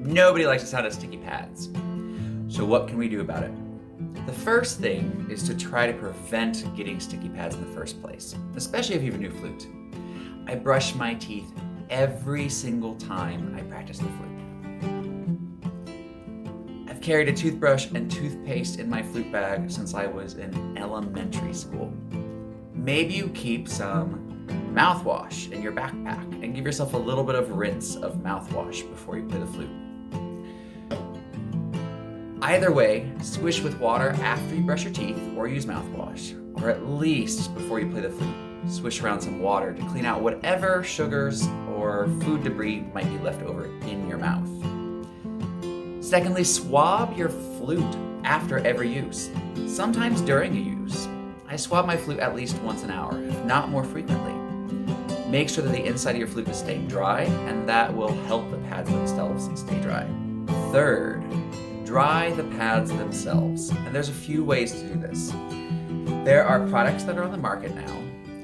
Nobody likes the sound of sticky pads. So what can we do about it? The first thing is to try to prevent getting sticky pads in the first place, especially if you have a new flute. I brush my teeth every single time I practice the flute. I've carried a toothbrush and toothpaste in my flute bag since I was in elementary school. Maybe you keep some mouthwash in your backpack and give yourself a little bit of rinse of mouthwash before you play the flute. Either way, swish with water after you brush your teeth or use mouthwash, or at least before you play the flute. Swish around some water to clean out whatever sugars or food debris might be left over in your mouth. Secondly, swab your flute after every use, sometimes during a use. I swab my flute at least once an hour, if not more frequently. Make sure that the inside of your flute is staying dry, and that will help the pads themselves stay dry. Third, dry the pads themselves, and there's a few ways to do this. There are products that are on the market now,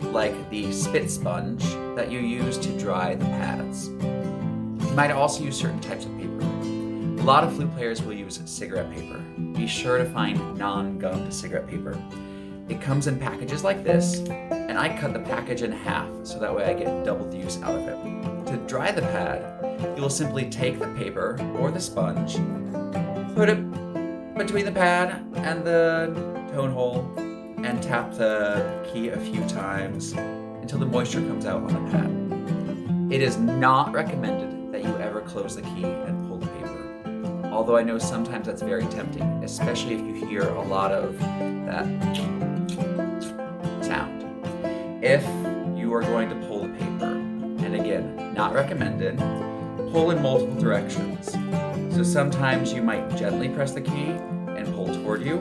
like the spit sponge that you use to dry the pads. You might also use certain types of paper. A lot of flute players will use cigarette paper. Be sure to find non-gummed cigarette paper. It comes in packages like this, and I cut the package in half so that way I get double the use out of it. To dry the pad, you will simply take the paper or the sponge, put it between the pad and the tone hole, and tap the key a few times until the moisture comes out on the pad. It is not recommended that you ever close the key and pull the paper, although I know sometimes that's very tempting, especially if you hear a lot of that sound. If you are going to pull the paper, and again, not recommended, pull in multiple directions. So sometimes you might gently press the key and pull toward you,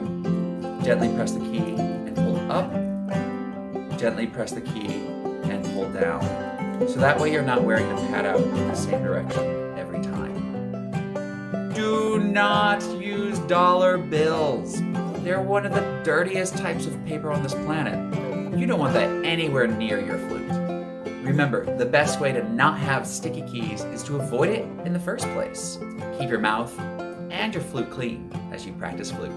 gently press the key and pull up, gently press the key and pull down. So that way you're not wearing the pad out in the same direction every time. Do not use dollar bills. They're one of the dirtiest types of paper on this planet. You don't want that anywhere near your flute. Remember, the best way to not have sticky keys is to avoid it in the first place. Keep your mouth and your flute clean as you practice flute.